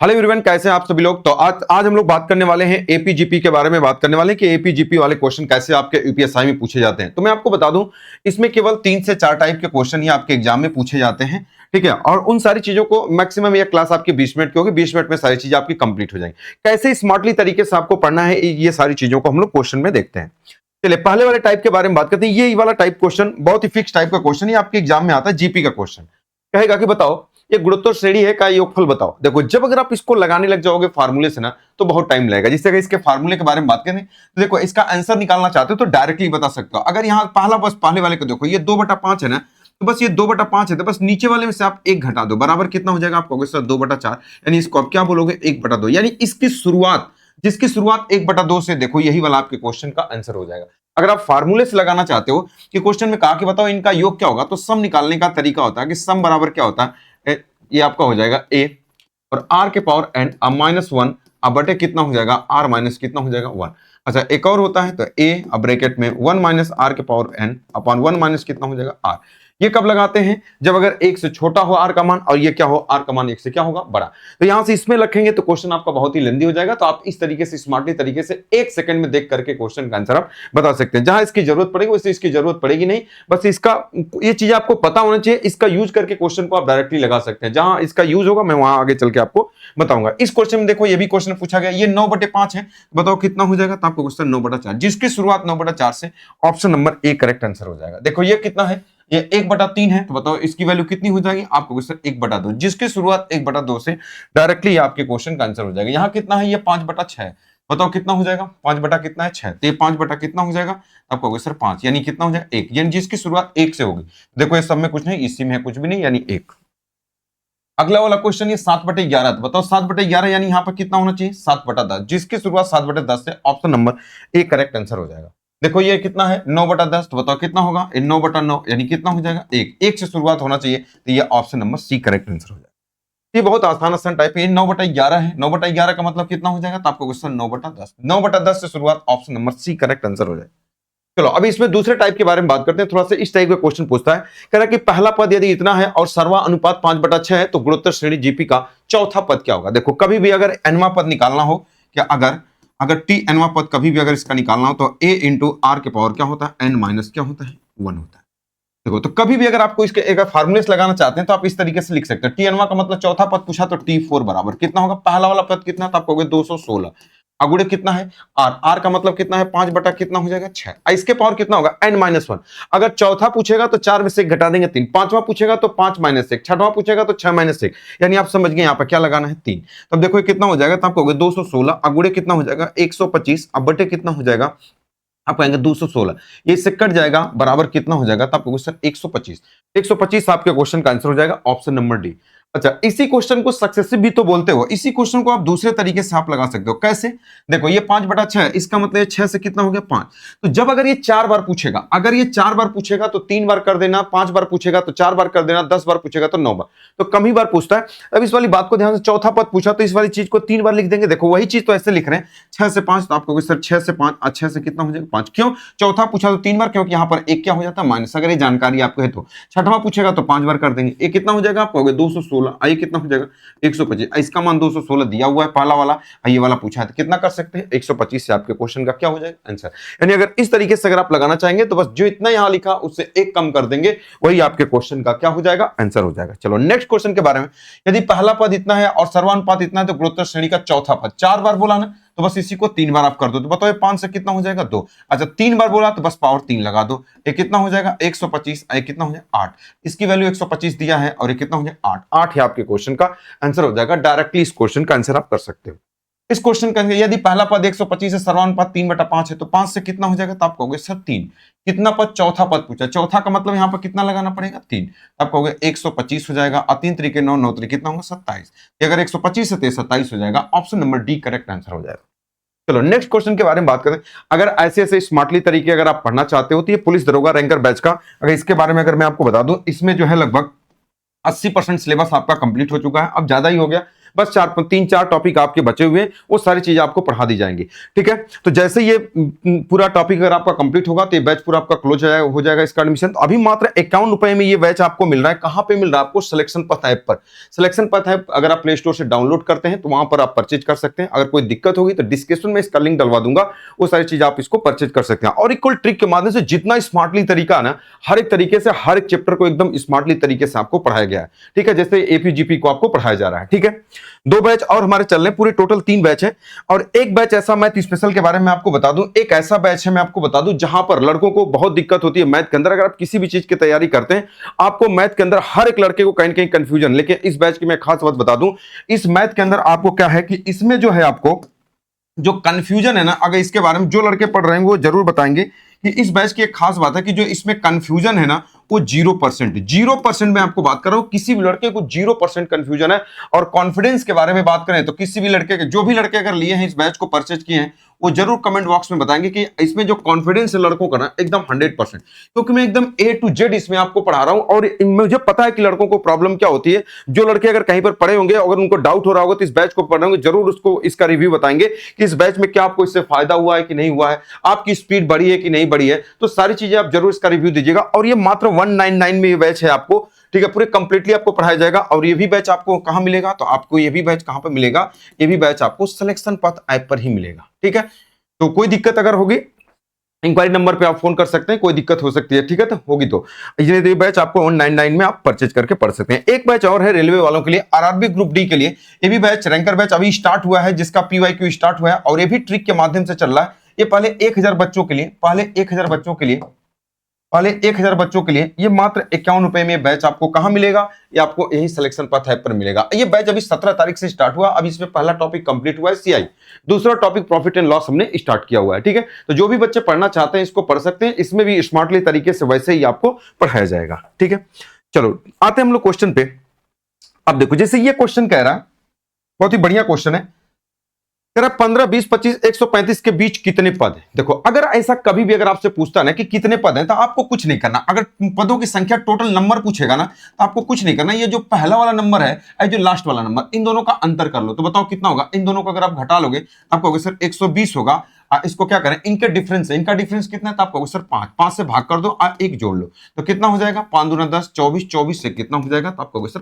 Hello everyone, कैसे हैं आप सभी लोग। तो आज हम लोग बात करने वाले हैं एपीजीपी के बारे में। बात करने वाले हैं कि एपीजीपी वाले क्वेश्चन कैसे आपके यूपीएसआई में पूछे जाते हैं। तो मैं आपको बता दूं, इसमें केवल 3 से 4 टाइप के क्वेश्चन ही आपके एग्जाम में पूछे जाते हैं, ठीक है। और उन सारी चीजों को मैक्सिमम, ये क्लास आपकी 20 मिनट की होगी, 20 मिनट में सारी चीजें आपकी कंप्लीट हो जाएंगी। कैसे स्मार्टली तरीके से आपको पढ़ना है, ये सारी चीजों को हम लोग क्वेश्चन में देखते हैं। चलिए पहले वाले टाइप के बारे में बात करते हैं। ये वाला टाइप क्वेश्चन बहुत ही फिक्स टाइप का क्वेश्चन है, आपके एग्जाम में आता है। जीपी का क्वेश्चन कहेगा कि बताओ ये गुणोत्तर श्रेणी है का योगफल बताओ। देखो, जब अगर आप इसको लगाने लग जाओगे फार्मूले से ना, तो बहुत टाइम लगेगा। जिससे अगर इसके फार्मूले के बारे में बात करें तो देखो, इसका आंसर निकालना चाहते हो तो डायरेक्टली बता सकते हो। अगर यहाँ पहले वाले को देखो, ये 2/5 है ना, तो बस ये 2/5 है, तो बस नीचे वाले में से आप 1 घटा दो, बराबर कितना हो जाएगा। आप कहोगे सर 2/4, यानी इसको आप क्या बोलोगे 1/2, यानी इसकी शुरुआत, जिसकी शुरुआत 1/2 से, देखो यही वाला आपके क्वेश्चन का आंसर हो जाएगा। अगर आप फार्मूले से लगाना चाहते हो कि क्वेश्चन में कहा कि बताओ इनका योग क्या होगा, तो सम निकालने का तरीका होता है कि सम बराबर क्या होता है, ये आपका हो जाएगा a और r के पावर n अब -1 अब बटे कितना हो जाएगा r माइनस कितना हो जाएगा 1। अच्छा, एक और होता है तो a अब ब्रैकेट में 1 माइनस r के पावर n अपॉन 1 माइनस कितना हो जाएगा r। ये कब लगाते हैं, जब अगर 1 से छोटा हो r का मान और ये क्या हो, r का मान 1 से क्या होगा, बड़ा। तो यहां से इसमें रखेंगे तो क्वेश्चन आपका बहुत ही लेंदी हो जाएगा। तो आप इस तरीके से स्मार्टली तरीके से 1 सेकंड में देख करके क्वेश्चन का आंसर आप बता सकते हैं। जहां इसकी जरूरत पड़ेगी वैसे इसकी जरूरत पड़ेगी नहीं, बस इसका ये चीज आपको पता होना चाहिए। इसका यूज करके क्वेश्चन को आप डायरेक्टली लगा सकते हैं। जहां इसका यूज होगा मैं वहां आगे चल के आपको बताऊंगा। इस क्वेश्चन में देखो, ये भी क्वेश्चन पूछा गया, ये 9/5 है, बताओ कितना हो जाएगा। तो आपको क्वेश्चन 9/4, जिसकी शुरुआत 9/4 से, option number A correct answer हो जाएगा। देखो ये कितना है, ये 1/3 है, तो बताओ इसकी वैल्यू कितनी हो जाएगी। आपको क्वेश्चन 1/2, जिसकी शुरुआत 1/2 से, डायरेक्टली आपके क्वेश्चन का आंसर हो जाएगा। यहाँ कितना है, ये 5/6, बताओ कितना हो जाएगा, 5 बटा कितना है 6, तो ये 5 बटा कितना हो जाएगा। आपको क्वेश्चन 5, यानी कितना हो जाएगा 1, यानी जिसकी शुरुआत 1 से होगी। देखो ये सब में कुछ नहीं, इसी में कुछ भी नहीं, यानी 1। अगला वाला क्वेश्चन ये 7/11, बताओ 7/11 यानी यहाँ पर कितना होना चाहिए 7/10, जिसकी शुरुआत 7/10 से, option number A correct answer हो जाएगा। देखो ये कितना है 9/10, तो बताओ कितना होगा 9/9, यानी कितना हो जाएगा 1 से शुरुआत होना चाहिए, तो ये option number C correct answer हो जाएगा। ये बहुत आसान टाइप है। 9/11 है, 9/11 का मतलब कितना हो जाएगा, तो आपको क्वेश्चन 9/10, 9/10 से शुरुआत, option number C correct answer हो जाएगा। चलो अभी इसमें दूसरे टाइप के बारे में बात करते हैं। थोड़ा सा इस टाइप का क्वेश्चन पूछता है, कह रहा है कि पहला पद यदि इतना है और सर्वा अनुपात 5/6 है, तो गुणोत्तर श्रेणी जीपी का चौथा पद क्या होगा। देखो कभी भी अगर एनवा पद निकालना हो, क्या अगर टी एनवा पद कभी भी अगर इसका निकालना हो, तो a इंटू आर के पावर क्या होता है, n माइनस क्या होता है 1 होता है। देखो तो कभी भी अगर आपको इसके एक फार्मूले लगाना चाहते हैं तो आप इस तरीके से लिख सकते हैं। टी एनवा का मतलब चौथा पद पूछा तो T4 बराबर कितना होगा, पहला वाला पद कितना, तो आपको 216 अगुड़े कितना है आर का मतलब कितना है 5 बटा कितना हो जाएगा 6, इसके पावर कितना होगा n-1। अगर चौथा पूछेगा तो 4 में से 1 घटा देंगे 3, पांचवा पूछेगा तो 5 - 1, छठवां पूछेगा तो 6 - 1, यानी आप समझ गए यहाँ पर क्या लगाना है 3। तब देखो कितना हो जाएगा, तो आपको 216 अगुड़े कितना हो जाएगा 125 अब बटे कितना हो जाएगा, आप कहेंगे 216, ये इससे कट जाएगा, बराबर कितना हो जाएगा, तो आपको क्वेश्चन 125, 125 आपके क्वेश्चन का आंसर हो जाएगा, ऑप्शन नंबर डी। अच्छा, इसी क्वेश्चन को सक्सेसिव भी तो बोलते हो। इसी क्वेश्चन को आप दूसरे तरीके से आप लगा सकते हो। कैसे, देखो ये 5/6, इसका मतलब ये 6 से कितना हो गया 5। तो जब अगर ये 4 बार पूछेगा, अगर ये 4 बार पूछेगा तो 3 बार कर देना, 5 बार पूछेगा तो 4 बार कर देना, 10 बार पूछेगा तो 9 बार, तो कम ही बार पूछता है। अब इस वाली बात को ध्यान से, चौथा पद पूछा तो इस वाली चीज को 3 बार लिख देंगे। देखो वही चीज तो ऐसे लिख रहे हैं 6 से 5, तो आपको सर 6 से 5, 6 से कितना हो जाएगा 5, क्यों चौथा पूछा तो 3 बार, क्योंकि यहाँ पर एक क्या हो जाता है माइनस, अगर ये जानकारी आपको है तो। छठवां पूछेगा तो 5 बार कर देंगे, ये कितना हो जाएगा, आपको 216, ये कितना हो जाएगा 125, इसका मान 216 दिया हुआ है पहला वाला, ये वाला पूछा है तो कितना कर सकते हैं 125 से आपके क्वेश्चन का क्या हो जाएगा आंसर। यानी अगर इस तरीके से अगर आप लगाना चाहेंगे तो बस जो इतना यहां लिखा उससे 1 कम कर देंगे, वही आपके क्वेश्चन का क्या हो जाएगा आंसर हो जाएगा। चलो नेक्स्ट क्वेश्चन के बारे में, यदि पहला पद इतना है और सर्वानुपात इतना है, तो गुणोत्तर श्रेणी का चौथा पद 4 बार बोला ना, तो बस इसी को 3 बार आप कर दो, तो बताओ 5 से कितना हो जाएगा 2। अच्छा 3 बार बोला तो बस पावर 3 लगा दो, ये कितना हो जाएगा 125, ये कितना हो जाएगा 8, इसकी वैल्यू 125 दिया है और ये कितना हो जाएगा 8, 8 है आपके क्वेश्चन का आंसर हो जाएगा। डायरेक्टली इस क्वेश्चन का आंसर आप कर सकते हो। इस क्वेश्चन का यदि पहला पद 125 है, सर्वानुपात 3/5 है, तो 5 से कितना हो जाएगा, तो आप कहोगे सर 3, कितना पद, चौथा पद पूछा, चौथा का मतलब यहाँ पर कितना लगाना पड़ेगा 3, आप कहोगे 125 हो जाएगा, 3 तरीके 9, 9 तरीके कितना होगा 27, अगर 125 है तो 27 हो जाएगा, option number D correct answer हो जाएगा। चलो नेक्स्ट क्वेश्चन के बारे में बात करें। अगर ऐसे ऐसे स्मार्टली तरीके अगर आप पढ़ना चाहते हो तो ये पुलिस दरोगा रैंकर बैच का, अगर इसके बारे में अगर मैं आपको बता दूं, इसमें जो है लगभग 80% सिलेबस आपका कंप्लीट हो चुका है, अब ज्यादा ही हो गया, बस 3-4 टॉपिक आपके बचे हुए हैं, वो सारी चीजें आपको पढ़ा दी जाएंगी। ठीक है, तो जैसे ये पूरा टॉपिक अगर आपका कंप्लीट होगा तो ये बैच पूरा आपका क्लोज हो जाएगा इसका एडमिशन। तो अभी मात्र 51 रुपए में ये बैच आपको मिल रहा है। कहां पे मिल रहा है आपको? सिलेक्शन पथ ऐप पर। सिलेक्शन पथ ऐप अगर आप प्ले स्टोर से डाउनलोड करते हैं तो वहां पर आप परचेज कर सकते हैं। अगर कोई दिक्कत होगी तो डिस्क्रिप्शन में इसका लिंक डलवा दूंगा, वो सारी चीज आप इसको परचेज कर सकते हैं। और इक्वल ट्रिक के माध्यम से जितना स्मार्टली तरीका है ना, हर एक तरीके से हर एक चैप्टर को एकदम स्मार्टली तरीके से आपको पढ़ाया गया है। ठीक है, जैसे एपीजीपी को आपको पढ़ाया जा रहा है। ठीक है, 2 बैच और हमारे चल रहे हैं, पूरे टोटल 3 बैच है। और एक बैच ऐसा मैथ स्पेशल के बारे में आपको बता दूं, एक ऐसा बैच है मैं आपको बता दूं जहां पर लड़कों को बहुत दिक्कत होती है मैथ के अंदर। अगर आप किसी भी चीज की तैयारी करते हैं, आपको मैथ के अंदर हर एक लड़के को कहीं ना कहीं कंफ्यूजन, लेकिन इस बैच की मैं खास बात बता दूं, इस मैथ के अंदर आपको क्या है कि इसमें जो है आपको जो कंफ्यूजन है ना, अगर इसके बारे में जो लड़के पढ़ रहे हैं वो जरूर बताएंगे कि इस बैच की एक खास बात है कि जो इसमें कंफ्यूजन है ना वो 0%। 0% में आपको बात कर रहा हूं, किसी भी लड़के को 0% कंफ्यूजन है। और कॉन्फिडेंस के बारे में बात करें तो किसी भी लड़के के, जो भी लड़के अगर लिए हैं इस बैच को, परचेज किए हैं, वो जरूर कमेंट बॉक्स में बताएंगे कि इसमें जो कॉन्फिडेंस है लड़कों का ना एकदम 100%, क्योंकि मैं एकदम A to Z इसमें आपको पढ़ा रहा हूं। और मुझे पता है कि लड़कों को प्रॉब्लम क्या होती है। जो लड़के अगर कहीं पर पढ़े होंगे, अगर उनको डाउट हो रहा होगा तो इस बैच को पढ़ रहे होंगे, जरूर उसको इसका रिव्यू बताएंगे कि इस बैच में क्या आपको इससे फायदा हुआ है कि नहीं हुआ है, आपकी स्पीड बढ़ी है कि नहीं बढ़ी है। तो सारी चीजें आप जरूर इसका रिव्यू दीजिएगा। और ये मात्र 199 में ये बैच है आपको। ठीक है, पूरे कंप्लीटली आपको पढ़ाया जाएगा। और ये भी बैच आपको कहां मिलेगा? तो आपको ये भी बैच कहां पर मिलेगा? ये भी बैच आपको सिलेक्शन पथ ऐप पर ही मिलेगा। ठीक है, तो कोई दिक्कत अगर होगी, इंक्वायरी नंबर पे आप फोन कर सकते हैं, कोई दिक्कत हो सकती है। ठीक है, तो होगी तो ये बैच आपको 199 में आप परचेज करके पढ़ सकते हैं। एक बैच और है रेलवे वालों के लिए, आरआरबी ग्रुप डी के लिए। ये भी बैच रैंकर बैच अभी स्टार्ट हुआ है, जिसका पीवाईक्यू स्टार्ट हुआ है और ये भी ट्रिक के माध्यम से चल रहा है। ये पहले 1000 बच्चों के लिए, पहले 1000 बच्चों के लिए ये मात्र 51 रुपए में बैच आपको कहां मिलेगा? ये आपको यही सिलेक्शन पथ ऐप पर मिलेगा। ये बैच अभी 17 तारीख से स्टार्ट हुआ। अभी इसमें पहला टॉपिक कंप्लीट हुआ है सीआई, दूसरा टॉपिक प्रॉफिट एंड लॉस हमने स्टार्ट किया हुआ है। ठीक है, तो जो भी बच्चे पढ़ना चाहते हैं इसको पढ़ सकते हैं। इसमें भी स्मार्टली तरीके से वैसे ही आपको पढ़ाया जाएगा। ठीक है, चलो आते हैं हम लोग क्वेश्चन पे। अब देखो, जैसे ये क्वेश्चन कह रहा है, बहुत ही बढ़िया क्वेश्चन है, 15, 20, 25, 135 के बीच कितने पद हैं? देखो, अगर ऐसा कभी भी अगर आपसे पूछता ना कि कितने पद हैं, तो आपको कुछ नहीं करना। अगर पदों की संख्या टोटल नंबर पूछेगा ना, तो आपको कुछ नहीं करना। ये जो पहला वाला नंबर है और जो लास्ट वाला नंबर, इन दोनों का अंतर कर लो तो बताओ कितना होगा। इन दोनों को अगर आप घटा लोगे तो आपको सर 120 होगा। इसको क्या करें, इनके डिफरेंस है, इनका डिफरेंस कितना है? तो आपको सर 5 से भाग कर दो और 1 जोड़ लो तो कितना हो जाएगा? 5 दूना 10, 24, 24 से कितना हो जाएगा? तो आपको सर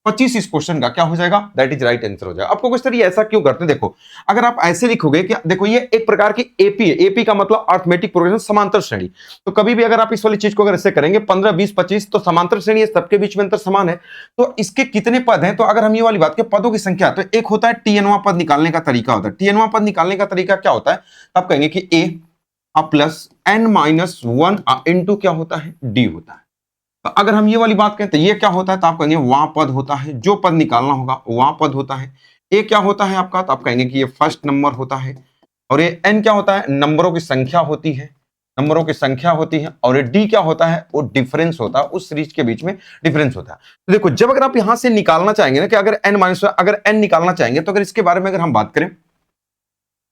25 इस क्वेश्चन का क्या हो जाएगा? दैट इज राइट आंसर हो जाएगा। आपको सर ये ऐसा क्यों करते हैं? देखो, अगर आप ऐसे लिखोगे कि देखो ये एक प्रकार की एपी है, एपी का मतलब अर्थमेटिक प्रोग्रेशन, समांतर श्रेणी। तो कभी भी अगर आप इस वाली चीज को अगर ऐसे करेंगे 15, 20, 25 तो समांतर श्रेणी है, सबके बीच में अंतर समान है। तो इसके कितने पद हैं? तो अगर हम ये वाली बात के पदों की संख्या, तो एक होता है टीएनवा पद निकालने का तरीका होता है। टीएनवा पद निकालने का तरीका क्या होता है? आप कहेंगे कि ए प्लस n माइनस 1 इंटू क्या होता है? डी होता है। तो अगर हम ये वाली बात कहें तो ये क्या होता है? तो आप कहेंगे वहां पद होता है, जो पद निकालना होगा वहां पद होता है। ए क्या होता है आपका? तो आप कहेंगे कि ये फर्स्ट नंबर होता है। और ये n क्या होता है? नंबरों की संख्या होती है, नंबरों की संख्या होती है। और ये डी क्या होता है? वो डिफरेंस होता है, उस सीरीज के बीच में डिफरेंस होता है। तो देखो, जब अगर आप यहां से निकालना चाहेंगे ना कि अगर n माइनस, अगर n निकालना चाहेंगे, तो अगर इसके बारे में अगर हम बात करें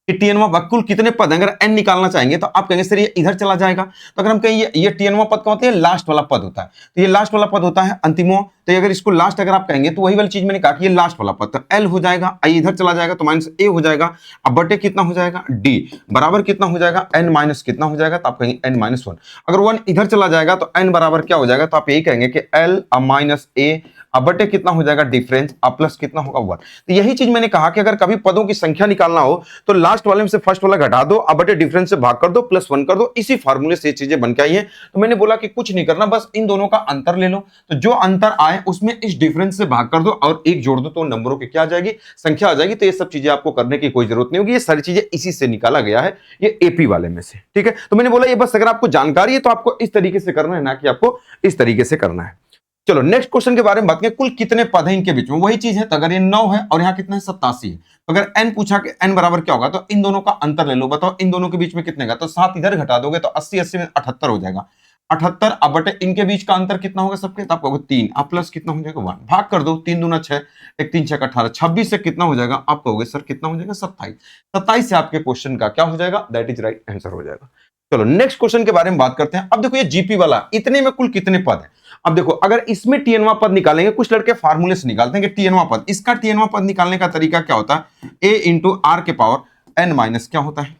कि टीएनवा कुल कितने पद हैं, अगर n निकालना चाहेंगे तो आप कहेंगे सर ये इधर चला जाएगा। तो अगर हम कहें ये टीएनवा पद का होता है, लास्ट वाला पद होता है, तो ये लास्ट वाला पद होता है अंतिमो। तो अगर इसको लास्ट अगर आप कहेंगे तो वही वाली चीज मैंने कहा कि ये लास्ट वाला पद, तो एल हो जाएगा, आई इधर चला जाएगा तो माइनस ए हो जाएगा। अब बटे कितना हो जाएगा? डी बराबर कितना हो जाएगा? एन माइनस कितना हो जाएगा? तो आप कहेंगे एन माइनस 1। अगर 1 इधर चला जाएगा तो एन बराबर क्या हो जाएगा? तो आप यही कहेंगे कि एल माइनस ए, अब बटे कितना हो जाएगा? डिफरेंस, अब प्लस कितना होगा? 1। तो यही चीज मैंने कहा कि अगर कभी पदों की संख्या निकालना हो तो लास्ट वाले में से फर्स्ट वाला घटा दो, अब बटे डिफरेंस से भाग कर दो, प्लस 1 कर दो। इसी फार्मूले से ये चीजें बन के आई है। तो मैंने बोला कि कुछ नहीं करना, बस इन दोनों का अंतर ले लो, तो जो अंतर आए उसमें इस डिफरेंस से भाग कर दो और 1 जोड़ दो, तो नंबरों की क्या आ जाएगी? संख्या आ जाएगी। तो ये सब चीजें आपको करने की कोई जरूरत नहीं होगी, ये सारी चीजें इसी से निकाला गया है, ये एपी वाले में से। ठीक है, तो मैंने बोला ये बस अगर आपको जानकारी है तो आपको इस तरीके से करना है, ना कि आपको इस तरीके से करना है। चलो नेक्स्ट क्वेश्चन के बारे में बात करें। कुल कितने पद हैं इनके बीच में? वही चीज है। तो अगर ये 9 है और यहाँ कितना है? 87 है। तो अगर n पूछा कि n बराबर क्या होगा, तो इन दोनों का अंतर ले लो, बताओ इन दोनों के बीच में कितने का? तो 7 इधर घटा दोगे तो 80 80 में 78 हो जाएगा। 78 अब बटे इनके बीच का अंतर कितना होगा सबके? तो आपको 3, अब प्लस कितना हो जाएगा? 1। भाग कर दो, 3 दूना 6, 1 3 6 18, 26 से कितना हो जाएगा? आप कहोगे सर कितना हो जाएगा? 27। 27 से आपके क्वेश्चन का क्या हो जाएगा? दैट इज राइट आंसर हो जाएगा। चलो नेक्स्ट क्वेश्चन के बारे में बात करते हैं। अब देखो ये जीपी वाला, इतने में कुल कितने पद है। अब देखो अगर इसमें टीएनवा पद निकालेंगे, कुछ लड़के फार्मूले से निकालते हैं कि टीएनवा पद, इसका टीएनवा पद निकालने का तरीका क्या होता है, ए इंटू आर के पावर एन माइनस क्या होता है,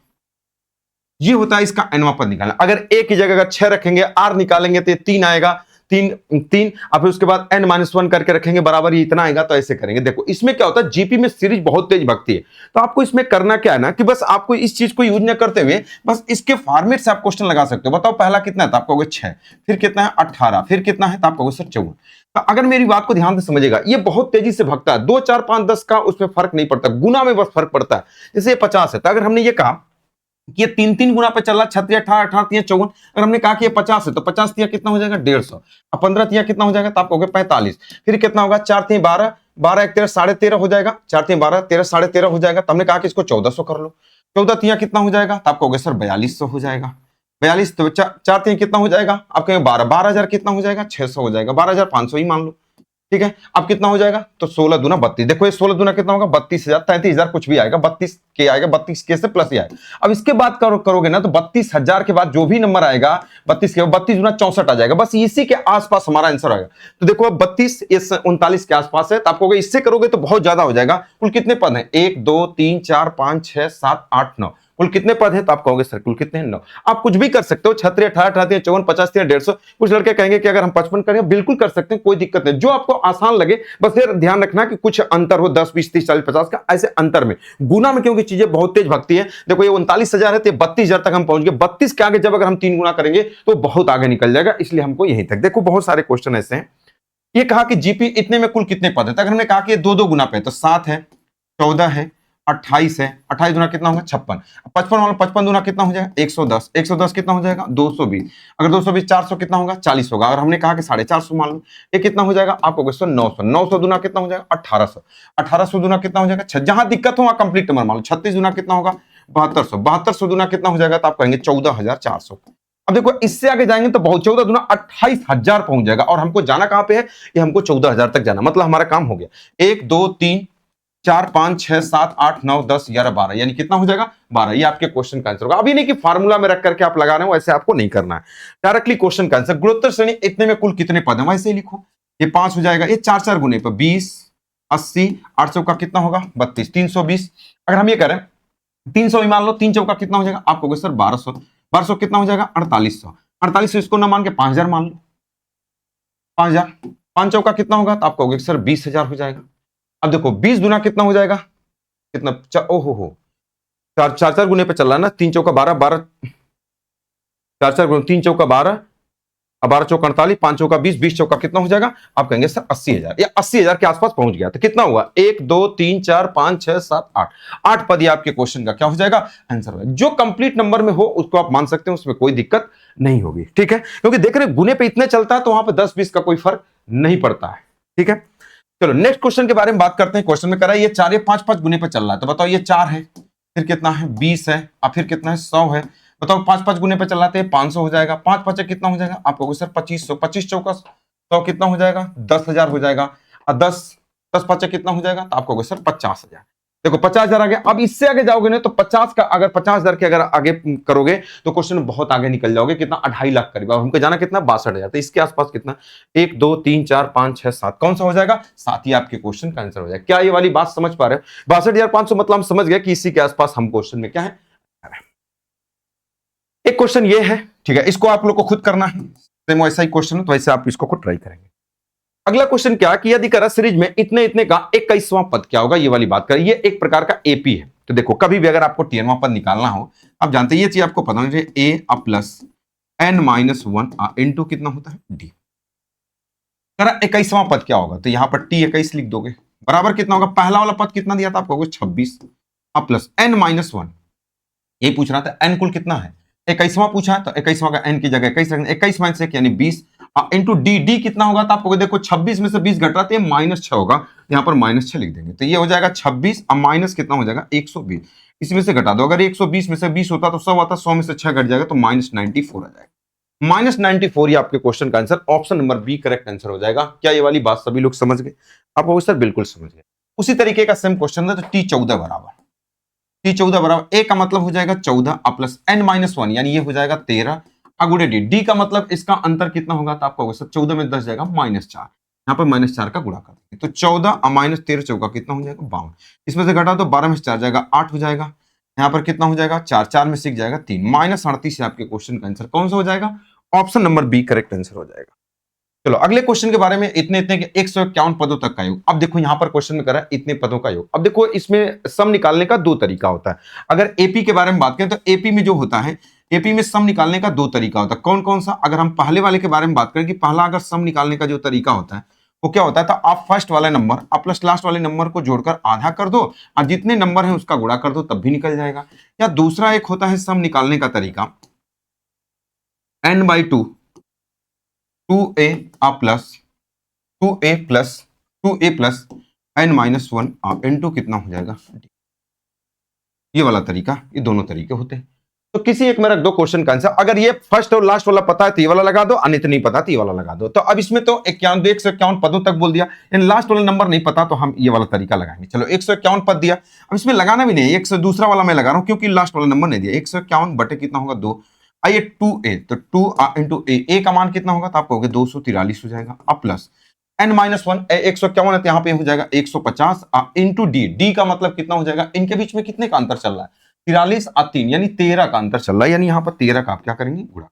ये होता है इसका एनवा पद निकालना। अगर ए की जगह अगर 6 रखेंगे, आर निकालेंगे तो 3 आएगा, 3 और फिर उसके बाद n-1 करके रखेंगे बराबर, ये इतना आएगा। तो ऐसे करेंगे। देखो इसमें क्या होता है, जीपी में सीरीज बहुत तेज भागती है, तो आपको इसमें करना क्या है ना कि बस आपको इस चीज को यूज न करते हुए बस इसके फॉर्मेट से आप क्वेश्चन लगा सकते हो। बताओ पहला कितना है, तो आप कहोगे 6, फिर कितना है 18, फिर कितना है, तो आप कहोगे सर 54। तो अगर मेरी बात को ध्यान से समझेगा, ये बहुत तेजी से भागता है, 2 4 5 10 का उसमें फर्क नहीं पड़ता, गुना में बस फर्क पड़ता है। जैसे ये 50 है, तो अगर हमने ये कहा कि ये 3 गुना पे चल रहा है, 36 18 18 3 54, अगर हमने कहा कि ये 50 है तो 50 तिया कितना हो जाएगा 150, अब 15 तिया कितना हो जाएगा, तो आप कहोगे 45, फिर कितना होगा 4 3 12 12 1 13 13.5 हो जाएगा, 4 3 12 13 13.5 हो जाएगा। तो हमने कहा कि इसको 1400 कर लो, 14 तिया कितना हो जाएगा, तो आप कहोगे सर 4200 हो जाएगा, 42 तो 4 3 कितना हो जाएगा, आप कहेंगे 12 12000 कितना हो जाएगा 600 हो जाएगा, 12500 ही मान लो, ठीक है। अब कितना हो जाएगा, तो 16 दूना 32, देखो ये 16 दूना कितना होगा 32,000 33,000 कुछ भी आएगा, 32 के आएगा, 32 के से प्लस ही आएगा। अब इसके बाद करोगे ना तो 32,000 के बाद जो भी नंबर आएगा 32 के 32 दूना 64 आ जाएगा, बस इसी के आसपास हमारा आंसर आएगा। तो देखो अब 32 इस 39 के आसपास है, तो आप कहोगे इससे करोगे तो बहुत ज्यादा हो जाएगा। कुल कितने पद हैं, 1 2 3 4 5 6 7 8 9, कुल कितने पद है, तो आप कहोगे सर कुल कितने हैं 9। आप कुछ भी कर सकते हो, 36 18 18 54 50 150। कुछ लड़के कहेंगे कि अगर हम 55 करें, बिल्कुल कर सकते हैं, कोई दिक्कत नहीं, जो आपको आसान लगे। बस ये ध्यान रखना कि कुछ अंतर हो 10 20 30 40 50 का, ऐसे अंतर में गुना में, क्योंकि चीजें बहुत तेज भागती है। देखो ये 39,000 है, तो 32,000 तक हम पहुंच गए, 32 के आगे जब अगर हम 3 गुना करेंगे तो बहुत आगे निकल जाएगा, इसलिए हमको यहीं तक। देखो बहुत सारे क्वेश्चन ऐसे हैं। ये कहा कि जीपी इतने में कुल कितने पद है, अगर हमने कहा कि 2 गुना पे, तो 7 है 14 है 28 है, 28 गुना कितना होगा 56, 55 वाला 55 गुना कितना हो जाएगा 110, 110 कितना हो जाएगा 220, अगर 220 400 कितना होगा 40 होगा, अगर हमने कहा कि 450 मान लो, ये कितना हो जाएगा आपको 900, 900 गुना कितना हो जाएगा 1800, 1800 गुना कितना हो जाएगा, जहां दिक्कत हो वहां कंप्लीट नंबर मान लो, 36 गुना कितना होगा 7200, 7200 गुना कितना हो जाएगा, तो आप कहेंगे 14,400। अब देखो इससे आगे जाएंगे तो बहुत 14 गुना 28,000 पहुंच जाएगा, और हमको जाना कहां पे है, ये हमको 14,000 तक जाना, मतलब हमारा काम हो गया। 1 2 3 4 5 6 7 8 9 10 11 12, यानी कितना हो जाएगा 12। ये आपके क्वेश्चन का आंसर होगा। अभी नहीं कि फार्मूला में रख करके आप लगा रहे हो, ऐसे आपको नहीं करना है, डायरेक्टली क्वेश्चन का आंसर। गुणोत्तर श्रेणी इतने में कुल कितने पद हैं, वैसे ही लिखो। ये 5 हो जाएगा, ये 4 4 गुने पर 20 80 8 चौका कितना होगा 32, 320। अगर हम ये करें 300 ही मान लो, 3 चौका कितना हो जाएगा, आप कहोगे सर 1200, 1200 कितना हो जाएगा 4800, 4800 इसको ना मान के 5000 मान लो, 5000, 5 चौका कितना होगा, तो आप कहोगे सर 20,000 हो जाएगा। अब देखो 20 गुना कितना हो जाएगा, कितना ओहो हो 4 4 गुने पे चल रहा है ना, 3 चौका 12 12 4 4 गुने 3 चौका 12 और 12 चौका 48, 5 चौका 20, 20 चौका कितना हो जाएगा, आप कहेंगे सर 80,000, या 80,000 के आसपास पहुंच गया। तो कितना हुआ 1 2 3 4 5 6 7 8, 8 पद ये आपके क्वेश्चन का क्या हो जाएगा आंसर होगा। जो कंप्लीट नंबर में हो उसको आप मान सकते हैं, उसमें कोई दिक्कत नहीं होगी, ठीक है, क्योंकि देख रहे गुने पे इतने चलता है तो वहां पे 10 20 का कोई फर्क नहीं पड़ता है, ठीक है। चलो नेक्स्ट क्वेश्चन के बारे में बात करते हैं। क्वेश्चन में करा ये 4 ये 5 5 गुने पे चल रहा है, तो बताओ ये 4 है, फिर कितना है 20 है, और फिर कितना है 100 है, बताओ 5 5 गुने पे चल रहा है 500 हो जाएगा, 5 5 कितना हो जाएगा, आप कहोगे सर 2500, 25 चौका 100 कितना हो जाएगा 10,000 हो जाएगा, और 10 10 5 कितना हो जाएगा, तो आप कहोगे सर 50,000। देखो 50,000 आ गया। अब इससे आगे जाओगे ना तो 50 का अगर 50,000 के अगर आगे करोगे तो क्वेश्चन बहुत आगे निकल जाओगे, कितना 2.5 लाख करीब। अब हमको जाना कितना 62,000, तो इसके आसपास कितना 1 2 3 4 5 6 7, कौन सा हो जाएगा 7 ही आपके क्वेश्चन का आंसर हो जाएगा। क्या ये वाली बात समझ पा रहे हो, 62,500 मतलब हम समझ गए कि इसी के आसपास हम क्वेश्चन में क्या है। एक क्वेश्चन ये है, ठीक है, इसको आप लोग को खुद करना है, सेम वैसा ही क्वेश्चन है तो वैसे आप इसको खुद ट्राई करेंगे। अगला क्वेश्चन क्या कि यदि करा सीरीज में इतने इतने का 21वां पद क्या होगा, ये वाली बात करें। ये एक प्रकार का एपी है। तो देखो कभी भी अगर आपको टीएनवां पद निकालना हो, आप जानते हैं ये चीज आपको पता होना चाहिए, ए प्लस n-1 इंटू कितना होता है डी। करा 21वां पद क्या होगा, तो यहां पर टी 21 लिख दोगे, बराबर कितना होगा, पहला वाला पद कितना दिया था आपको 26 प्लस n-1, ये पूछ रहा था n कुल कितना है 21वां पूछा है, तो 21वां का n की जगह 21 रखना, 21 माइनस 1 यानी 20 इंटू डी। डी कितना होगा, तो आपको देखो 26 में से 20 घट रहा था, -6 होगा, यहाँ पर -6 लिख देंगे, तो ये हो जाएगा 26 और माइनस कितना हो जाएगा 120, इसमें से घटा दो, अगर 120 में से 20 होता तो 100 आता, 100 में से 6 घट जाएगा तो -94 आ जाएगा। -94 ये आपके क्वेश्चन का answer, option number B correct answer हो जाएगा। क्या ये वाली बात सभी लोग समझ गए, आप सर बिल्कुल समझ गए। उसी तरीके का सेम क्वेश्चन है, तो T14 बराबर T14 बराबर A का मतलब हो जाएगा 14 प्लस n-1 यानी ये हो जाएगा 13 अगुड़े D। D का मतलब इसका अंतर कितना होगा, तो आपका होगा सर 14 में 10 जाएगा -4, यहाँ पर -4 का गुणा कर देंगे तो 14 माइनस 13 चौका कितना हो जाएगा 52। इसमें से घटा तो 12 में से 4 जाएगा 8 हो जाएगा, यहाँ पर कितना हो जाएगा 4, 4 में से 6 जाएगा 3, -38 से आपके क्वेश्चन का आंसर कौन सा हो जाएगा, option number B correct answer हो जाएगा। चलो अगले क्वेश्चन के बारे में इतने इतने के 151 पदों तक का योग। अब देखो यहां पर क्वेश्चन में करा है इतने पदों का योग। अब देखो इसमें सम निकालने का दो तरीका होता है। अगर एपी के बारे में बात करें तो एपी में जो होता है, एपी में सम निकालने का दो तरीका होता है। कौन कौन सा, अगर हम पहले वाले के बारे में बात करें कि पहला अगर सम निकालने का जो तरीका होता है वो क्या होता है, तो आप फर्स्ट वाला नंबर आप प्लस लास्ट वाले नंबर को जोड़कर आधा कर दो और जितने नंबर है उसका गुणा कर दो तब भी निकल जाएगा। या दूसरा एक होता है सम निकालने का तरीका n/2 2a plus n-1 into कितना हो जाएगा, ये वाला तरीका, ये दोनों तरीके होते हैं। तो किसी एक में रख दो क्वेश्चन का आंसर। अगर ये फर्स्ट और लास्ट वाला पता है तो ये वाला लगा दो, अन्यथा नहीं पता तो ये वाला लगा दो। तो अब इसमें तो 151 पदों तक बोल दिया, यानी लास्ट वाला नंबर नहीं पता तो हम ये वाला तरीका लगाएंगे। चलो 151 पद दिया, अब इसमें लगाना भी नहीं, 100 दूसरा वाला मैं लगा रहा हूं क्योंकि लास्ट वाला नंबर नहीं दिया। 151 बटे कितना होगा 2, आइए 2a, तो 2 इंटू ए का मान कितना होगा, तो आप कहोगे 243 हो जाएगा। अब प्लस n-1 151 है तो यहाँ पे हो जाएगा 150 इंटू डी का मतलब कितना हो जाएगा, इनके बीच में कितने का अंतर चल रहा है 43 और 3 यानी 13 का अंतर चल रहा है, यानी यहाँ पर 13 का आप क्या करेंगे गुणा।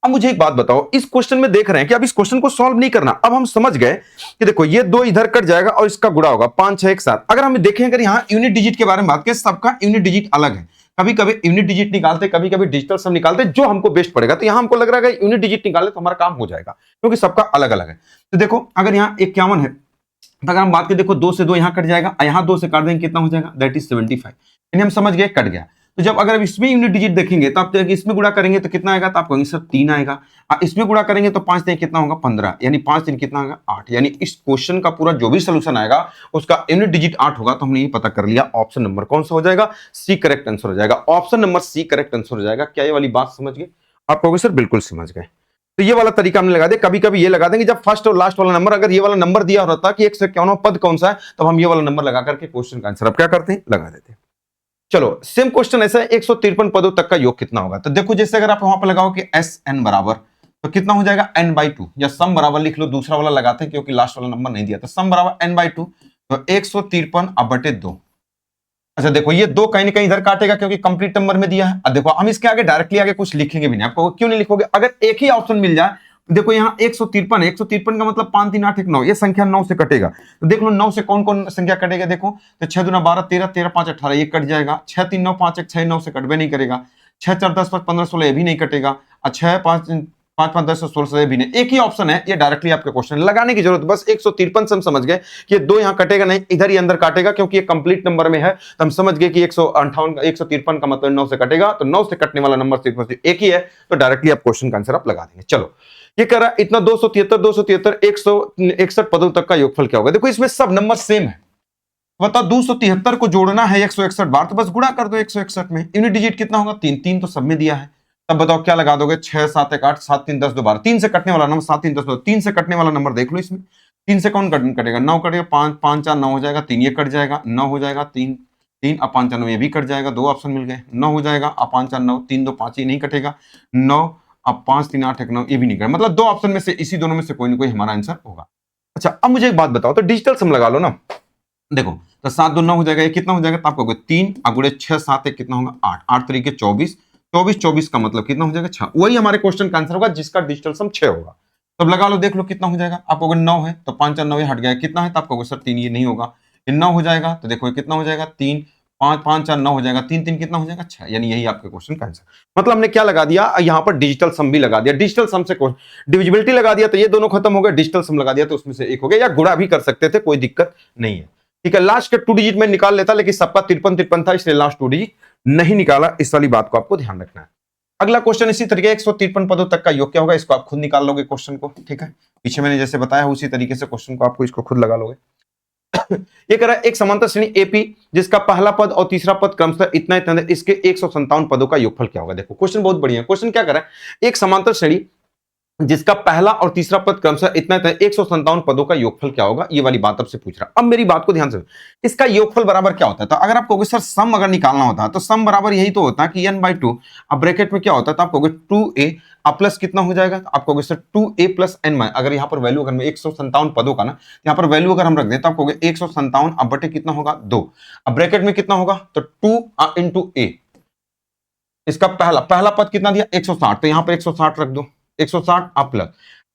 अब मुझे एक बात बताओ, इस क्वेश्चन में देख रहे हैं कि अब इस क्वेश्चन को सॉल्व नहीं करना। अब हम समझ गए कि देखो ये 2 इधर कट जाएगा और इसका गुणा होगा 5 6 1 7। अगर हम देखें, अगर यहाँ यूनिट डिजिट के बारे में बात करें, सबका यूनिट डिजिट अलग है। कभी कभी यूनिट डिजिट निकालते, कभी कभी डिजिटल सम निकालते, जो हमको बेस्ट पड़ेगा। तो यहाँ हमको लग रहा है यूनिट डिजिट निकाले तो हमारा काम हो जाएगा क्योंकि सबका अलग अलग है। तो देखो अगर यहाँ 51 है तो अगर हम बात करें, देखो 2 से 2 यहाँ कट जाएगा, यहाँ 2 से काट देंगे कितना हो जाएगा, दैट इज 75, यानी हम समझ गए कट गया। तो जब अगर इसमें यूनिट डिजिट देखेंगे तो आप इसमें गुणा करेंगे तो कितना आएगा, तो आप कहेंगे सर 3 आएगा। इसमें गुणा करेंगे तो 5 दिन कितना होगा 15, यानी 5 दिन कितना होगा 8, यानी इस क्वेश्चन का पूरा जो भी सोल्यूशन आएगा उसका यूनिट डिजिट 8 होगा। तो हमने ये पता कर लिया ऑप्शन नंबर कौन सा हो जाएगा, सी करेक्ट आंसर हो जाएगा। Option number C correct answer हो जाएगा। क्या ये वाली बात समझ गए आप? कहोगे सर बिल्कुल समझ गए। तो ये वाला तरीका हमने लगा दिया। कभी कभी ये लगा देंगे जब फर्स्ट और लास्ट वाला नंबर, अगर ये वाला नंबर दिया रहता कि 151वां पद कौन सा है, तब हम ये वाला नंबर लगा करके क्वेश्चन का आंसर अब क्या करते हैं, लगा देते हैं। चलो सेम क्वेश्चन ऐसा है, 153 पदों तक का योग कितना होगा। तो देखो जैसे अगर आप वहां पर लगाओ कि SN बराबर, तो कितना हो जाएगा n/2, या सम बराबर लिख लो, दूसरा वाला लगाते हैं क्योंकि लास्ट वाला नंबर नहीं दिया। तो सम बराबर n/2, तो 153 अब बटे 2। अच्छा देखो ये 2 कहीं ना कहीं इधर काटेगा क्योंकि कंप्लीट नंबर में दिया है। अब देखो हम इसके आगे डायरेक्टली आगे कुछ लिखेंगे भी नहीं। आपको क्यों नहीं लिखोगे, अगर एक ही ऑप्शन मिल जाए। देखो यहाँ 153 है, 153 का मतलब 5 3 8 1 9, ये संख्या 9 से कटेगा। तो देख लो 9 से कौन कौन संख्या कटेगा, देखो तो 6 दूना 12 13 13 5 18 ये कट जाएगा। 6 3 9 5 1 6 9 से कटबे नहीं करेगा। 6 4 10 5 15 16 ये भी नहीं कटेगा। 6 5 5 5 10 16 भी नहीं। एक ही ऑप्शन है, ये डायरेक्टली आपके क्वेश्चन लगाने की जरूरत, बस 153 से हम समझ गए कि ये 2 यहाँ कटेगा नहीं, इधर ही अंदर काटेगा क्योंकि ये कंप्लीट नंबर में है। तो हम समझ गए कि 153 का मतलब 9 से कटेगा, तो 9 से कटने वाला नंबर सिर्फ एक ही है, तो डायरेक्टली आप क्वेश्चन का आंसर आप लगा देंगे। चलो ये कह रहा है इतना 273 161 पदों तक का योगफल क्या होगा। देखो इसमें सब नंबर सेम है। बताओ 273 को जोड़ना है 161 बार, तो बस गुणा कर दो 161 में। यूनिट डिजिट कितना होगा 3, 3 तो सब में दिया है। तब बताओ क्या लगा दोगे, 6 7 1 8 7 3 10 2 12, 3 से कटने वाला नंबर 7 3 10 2, 3 से कटने वाला नंबर देख लो इसमें। 3 से कौन कटेगा, 9 कटेगा, 5 5 4 9 हो जाएगा, 3 ये कट जाएगा, 9 हो जाएगा, 3 3 और 5 4 9 ये भी कट जाएगा, 2 ऑप्शन मिल गए, 9 हो जाएगा और 5 4 9 3 2 5 ये नहीं कटेगा, 9 अब 5 3 8 1 9 ये भी नहीं करेगा। मतलब 2 ऑप्शन में से इसी दोनों में से कोई ना कोई हमारा आंसर होगा। अच्छा अब मुझे एक बात बताओ, तो डिजिटल सम लगा लो ना। देखो तो 7 2 9 हो जाएगा, ये कितना हो जाएगा, तो आपको 3 अगुड़े 6 7 1 कितना होगा 8, 8 तरीके 24, 24 24 का मतलब कितना हो जाएगा 6। वही हमारे क्वेश्चन का आंसर होगा जिसका डिजिटल सम 6 होगा। तो अब लगा लो, देख लो कितना हो जाएगा। आपको 9 है तो 5 4 9 हट गया, कितना है, तो आपको सर 3 ये नहीं होगा, ये 9 हो जाएगा। तो देखो कितना हो जाएगा 3 5 5 4 9 हो जाएगा, 3 3 कितना हो जाएगा 6, यानी यही आपके क्वेश्चन का आंसर। मतलब हमने क्या लगा दिया यहाँ पर, डिजिटल सम भी लगा दिया। डिजिटल सम से डिविजिबिलिटी लगा दिया तो ये दोनों खत्म हो गए, डिजिटल सम लगा दिया तो उसमें से एक हो गया, या गुणा भी कर सकते थे, कोई दिक्कत नहीं है। ठीक है, लास्ट के 2 डिजिट में निकाल लेता, लेकिन सबका 53 53 था इसलिए लास्ट 2 डिजिट नहीं निकाला। इस वाली बात को आपको ध्यान रखना है। अगला क्वेश्चन इसी तरीके 153 पदों तक का योग क्या होगा, इसको आप खुद निकाल लोगे क्वेश्चन को। ठीक है, पीछे मैंने जैसे बताया उसी तरीके से क्वेश्चन को आपको इसको खुद लगा लोगे। ये कह रहा है एक समांतर श्रेणी एपी जिसका पहला पद और तीसरा पद क्रमशः इतना इतना, इसके 157 पदों का योगफल क्या होगा। देखो क्वेश्चन बहुत बढ़िया है। क्वेश्चन क्या कर रहा है, एक समांतर श्रेणी जिसका पहला और तीसरा पद क्रमशः इतना 157 पदों का योगफल क्या होगा, ये वाली बात आपसे पूछ रहा। अब मेरी बात को ध्यान से, इसका योगफल बराबर क्या होता है, तो अगर आप कहोगे सर सम अगर निकालना होता है तो सम बराबर यही तो होता है कि n/2, अब ब्रैकेट में क्या होता है, तो आप कहोगे 2a प्लस कितना हो जाएगा, तो आप कहोगे सर 2a प्लस n, अगर यहाँ पर वैल्यू अगर 157 पदों का ना, यहाँ पर वैल्यू अगर हम रख दें तो आप कहोगे 157 अब बटे कितना होगा 2, अब ब्रैकेट में कितना होगा, तो 2 इंटू a, इसका पहला पहला पद कितना दिया 160, तो यहां पर 160 रख दो, 160 आप प्लस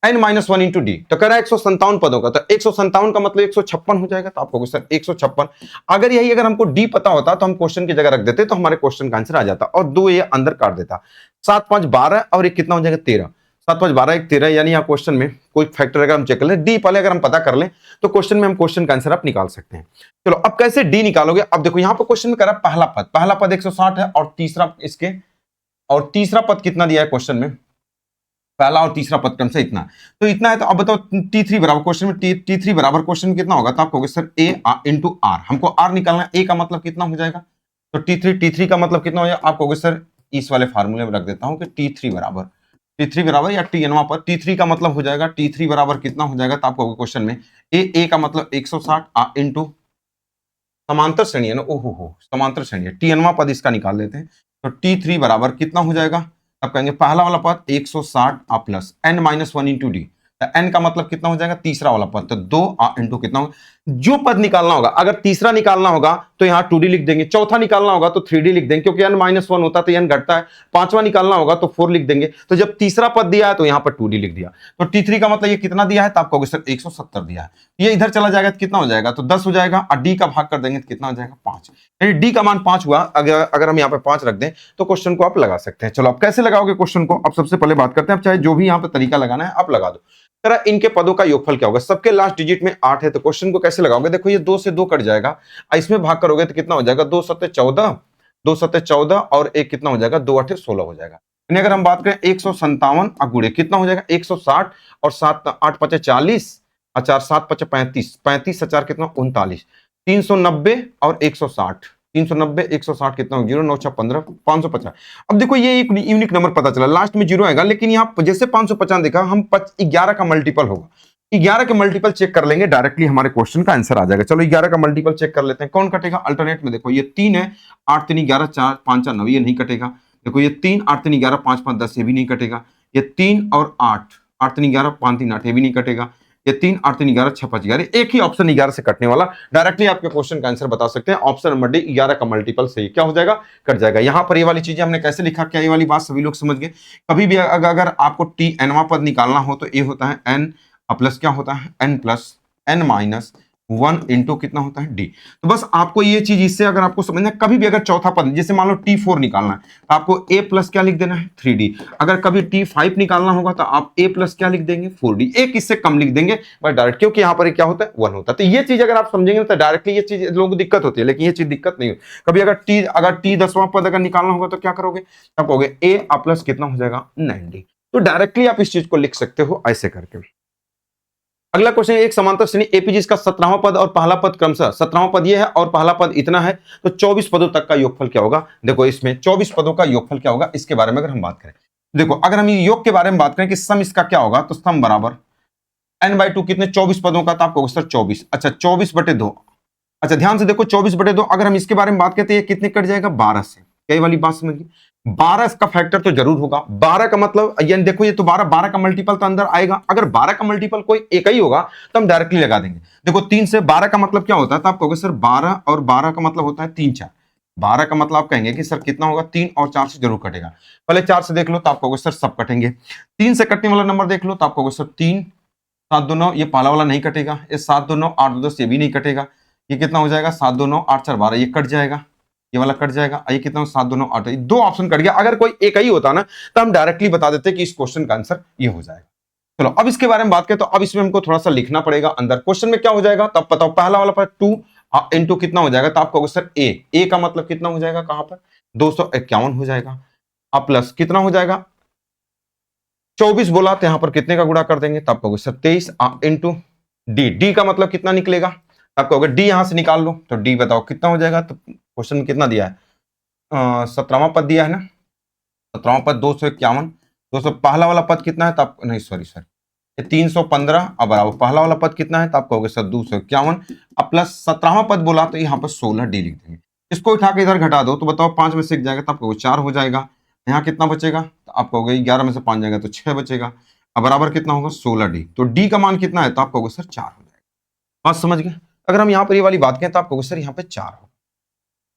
n-1 इंटू डी, तो कह रहा है 157 पदों का, तो 157 का मतलब 156 हो जाएगा, तो आप कहोगे सर 156। अगर यही अगर हमको डी पता होता तो हम क्वेश्चन की जगह रख देते तो हमारे क्वेश्चन का आंसर आ जाता, और 2 ये अंदर काट देता, 7 5 12 और एक कितना हो जाएगा 13, 7 5 12 एक 13, यानी यहाँ क्वेश्चन में कोई फैक्टर अगर हम चेक कर लें, डी पहले अगर हम पता कर लें तो क्वेश्चन में हम क्वेश्चन का आंसर आप निकाल सकते हैं। चलो अब कैसे डी निकालोगे, अब देखो यहाँ पर क्वेश्चन में कह रहा है पहला पद 160 है, और तीसरा इसके और तीसरा पद कितना दिया है क्वेश्चन में, पहला और तीसरा पद क्रम से इतना, तो इतना है, तो अब बताओ t3 बराबर क्वेश्चन में t3 बराबर क्वेश्चन में कितना होगा, तो आप कहोगे सर a इंटू आर, हमको r निकालना है, a का मतलब कितना हो जाएगा, तो t3 का मतलब कितना हो जाएगा, आप कहोगे सर इस वाले फार्मूले में रख देता हूं कि t3 बराबर या tn पर t3 का मतलब हो जाएगा, t3 बराबर कितना हो जाएगा, तो आप कहोगे क्वेश्चन में a का मतलब 160 इंटू समांतर श्रेणी है ना, ओहो समांतर श्रेणी है, tn पद इसका निकाल लेते हैं, तो t3 बराबर कितना हो जाएगा, अब कहेंगे पहला वाला पद 160 प्लस n-1 इंटू डी, तो n का मतलब कितना हो जाएगा तीसरा वाला पद, तो 2 इंटू कितना होगा, जो पद निकालना होगा, अगर तीसरा निकालना होगा तो यहाँ 2d लिख देंगे, चौथा निकालना होगा तो 3d लिख देंगे, क्योंकि n-1 होता है तो n घटता है, पांचवा निकालना होगा तो 4 लिख देंगे, तो जब तीसरा पद दिया है तो यहाँ पर 2d लिख दिया, तो t3 का मतलब ये कितना दिया है, तो आप कहोगे सर 170 दिया है, ये इधर चला जाएगा तो कितना हो जाएगा, तो 10 हो जाएगा, और d का भाग कर देंगे तो कितना हो जाएगा 5, यानी d का मान 5 हुआ, अगर हम यहाँ पे 5 रख दें तो क्वेश्चन को आप लगा सकते हैं। चलो आप कैसे लगाओगे क्वेश्चन को, अब सबसे पहले बात करते हैं, अब चाहे जो भी यहाँ पे तरीका लगाना है आप लगा दो, तरह इनके पदों का योगफल क्या होगा, सबके लास्ट डिजिट में 8 है, तो क्वेश्चन को कैसे लगाओगे, देखो ये 2 से 2 कट जाएगा, इसमें भाग करोगे तो कितना हो जाएगा 2 7 14, 2 7 14 और एक कितना हो जाएगा 2 8 16 हो जाएगा, यानी अगर हम बात करें 157 गुणे कितना हो जाएगा 160 और 7 8 5 40 और 4 7 5 35, 35 4 कितना 39, 390 और 160, 390 160 कितना हो 0 9 6 15 550। अब देखो ये एक यूनिक नंबर पता चला, लास्ट में 0 आएगा, लेकिन यहाँ जैसे 550 देखा हम 11 का मल्टीपल होगा, 11 के मल्टीपल चेक कर लेंगे, डायरेक्टली हमारे क्वेश्चन का आंसर आ जाएगा। चलो 11 का मल्टीपल चेक कर लेते हैं, कौन कटेगा, अल्टरनेट में देखो ये 3 है, 8 3 11 4 5 4 9, ये नहीं कटेगा, देखो ये 3 8 3 11 5 5 10, ये भी नहीं कटेगा, ये 3 और 8 8 3 11 5 3 8, ये भी नहीं कटेगा, ये 3 8 3 11 6 5 11, एक ही ऑप्शन 11 से कटने वाला, डायरेक्टली आपके क्वेश्चन का आंसर बता सकते हैं, ऑप्शन नंबर डी 11 का मल्टीपल सही क्या हो जाएगा, कट जाएगा। यहाँ पर ये वाली चीजें हमने कैसे लिखा, क्या ये वाली बात सभी लोग समझ गए, कभी भी अगर आपको टी एनवा पद निकालना हो तो ये होता है एन प्लस क्या होता है n प्लस n-1 इंटू कितना होता है d, तो बस आपको ये चीज इससे अगर आपको समझना, कभी भी अगर चौथा पद जैसे मान लो t4 निकालना है तो आपको a प्लस क्या लिख देना है 3d, अगर कभी t5 निकालना होगा तो आप a प्लस क्या लिख देंगे 4d, एक इससे कम लिख देंगे बस डायरेक्ट, क्योंकि यहाँ पर क्या होता है 1 होता है, तो ये चीज अगर आप समझेंगे तो डायरेक्टली ये चीज लोगों को दिक्कत होती है, लेकिन ये चीज दिक्कत नहीं होती। कभी अगर t 10वां पद अगर निकालना होगा तो क्या करोगे, आप कहोगे a प्लस कितना हो जाएगा 9d, तो डायरेक्टली आप इस चीज को लिख सकते हो ऐसे करके। अगला क्वेश्चन, एक समांतर श्रेणी एपी जिसका 17वां पद और पहला पद क्रमशः 17वां पद ये है और पहला पद इतना है, तो 24 पदों तक का योगफल क्या होगा, देखो इसमें 24 पदों का योगफल क्या होगा, इसके बारे में अगर हम बात करें, देखो अगर हम योग के बारे में बात करें कि सम इसका क्या होगा, तो सम बराबर n/2 कितने 24 पदों का, तो आपको सर 24, अच्छा 24/2, अच्छा ध्यान से देखो 24/2, अगर हम इसके बारे में बात करते हैं कितने कट जाएगा 12 से, कई वाली बात समझिए, 12 का फैक्टर तो जरूर होगा, 12 का मतलब यानी देखो ये तो 12 का मल्टीपल तो अंदर आएगा, अगर 12 का मल्टीपल कोई एक ही होगा तो हम डायरेक्टली लगा देंगे, देखो 3 से 12 का मतलब क्या होता है, तो आप कहोगे सर 12 और 12 का मतलब होता है 3 4, 12 का मतलब आप कहेंगे कि सर कितना होगा 3 और 4 से जरूर कटेगा, पहले 4 से देख लो तो आप कहोगे सर सब कटेंगे, 3 से कटने वाला नंबर देख लो तो आप कहोगे सर 3 7 2 9, ये पहला वाला नहीं कटेगा, ये 7 2 9 8 2 10, ये भी नहीं कटेगा, ये कितना हो जाएगा 7 2 9 8 4 12, ये कट जाएगा, ये वाला कट जाएगा, ये कितना 7 2 9 8, दो ऑप्शन कट गया, अगर कोई एक ही होता ना तो हम डायरेक्टली बता देते कि इस क्वेश्चन का आंसर ये हो जाएगा। चलो अब इसके बारे में बात करें, तो अब इसमें हमको थोड़ा सा लिखना पड़ेगा अंदर, क्वेश्चन में क्या हो जाएगा, तब बताओ पहला वाला पर 2 इंटू कितना हो जाएगा, तो आप कहोगे सर ए का मतलब कितना हो जाएगा, कहां पर 251 हो जाएगा, अब प्लस कितना हो जाएगा 24 बोला तो यहां पर कितने का गुणा कर देंगे, तब कहोगे सर 23 इंटू डी का मतलब कितना निकलेगा, आप कहोगे डी यहां से निकाल लो, तो डी बताओ कितना हो जाएगा, तो क्वेश्चन में कितना दिया है 17वां पद दिया है ना, 17वां पद 251, दोस्तों पहला वाला पद कितना है तो आप नहीं सॉरी सॉरी ये 315 अब बराबर पहला वाला पद कितना है तो आप कहोगे सर 251 अब प्लस 17वां पद बोला तो यहाँ पर 16D लिख देंगे। इसको उठा के इधर घटा दो तो बताओ 5 में से 1 जाएगा तो आप कहोगे 4 हो जाएगा। यहाँ कितना बचेगा तो आप कहोगे 11 में से 5 जाएगा तो 6 बचेगा। अब बराबर कितना होगा 16D। तो D का मान कितना है तो आप कहोगे सर 4 हो जाएगा। बात समझ गए। अगर हम यहाँ पर ये वाली बात करें तो आप कहोगे सर यहाँ पे 4 हो।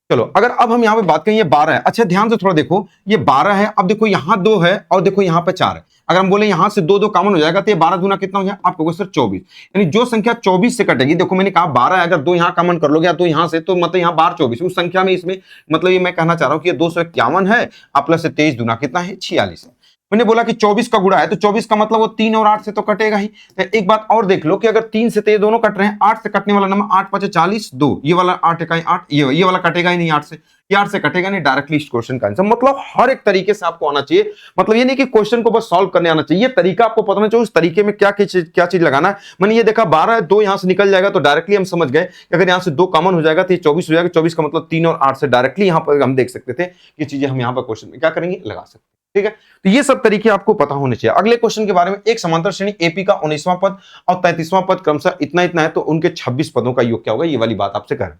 चलो अगर अब हम यहाँ पे बात करें ये 12 है। अच्छा ध्यान से थोड़ा देखो ये 12 है। अब देखो यहाँ 2 है और देखो यहाँ पे 4 है। अगर हम बोले यहाँ से 2 कॉमन हो जाएगा तो ये 12 दूना कितना हो जाएगा आप कहोगे सर 24। यानी जो संख्या 24 से कटेगी, देखो मैंने कहा 12 है, अगर 2 यहाँ कॉमन कर लोगे या 2 यहाँ से तो मतलब यहाँ 12 24 उस संख्या में इसमें मतलब ये मैं कहना चाह रहा हूँ कि ये 251 है और प्लस 23 दूना कितना है 46 है। मैंने बोला कि 24 का गुणा है तो 24 का मतलब वो 3 और 8 से तो कटेगा ही। तो एक बात और देख लो कि अगर 3 से तो ये दोनों कट रहे हैं, 8 से कटने वाला नंबर 8 5 40 2 ये वाला 8 इकाई 8 ये वाला कटेगा ही नहीं 8 से, ये 8 से कटेगा नहीं। डायरेक्टली इस क्वेश्चन का आंसर मतलब हर एक तरीके से आपको आना चाहिए। मतलब ये नहीं कि क्वेश्चन को बस सॉल्व करने आना चाहिए, ये तरीका आपको पता होना चाहिए उस तरीके में क्या चीज लगाना है। मैंने ये देखा 12 2 यहां से निकल जाएगा तो डायरेक्टली हम समझ गए कि अगर यहां से 2 कॉमन हो जाएगा तो ये 24 हो जाएगा। 24 का मतलब 3 और 8 से डायरेक्टली यहां पर हम देख सकते थे कि चीजें हम यहां पर क्वेश्चन में क्या करेंगे लगा सकते हैं। ठीक है, तो ये सब तरीके आपको पता होने चाहिए। अगले क्वेश्चन के बारे में, एक समांतर श्रेणी एपी का 19वां पद और 33वां पद क्रमशः इतना इतना है तो उनके 26 पदों का योग क्या होगा, ये वाली बात आपसे कर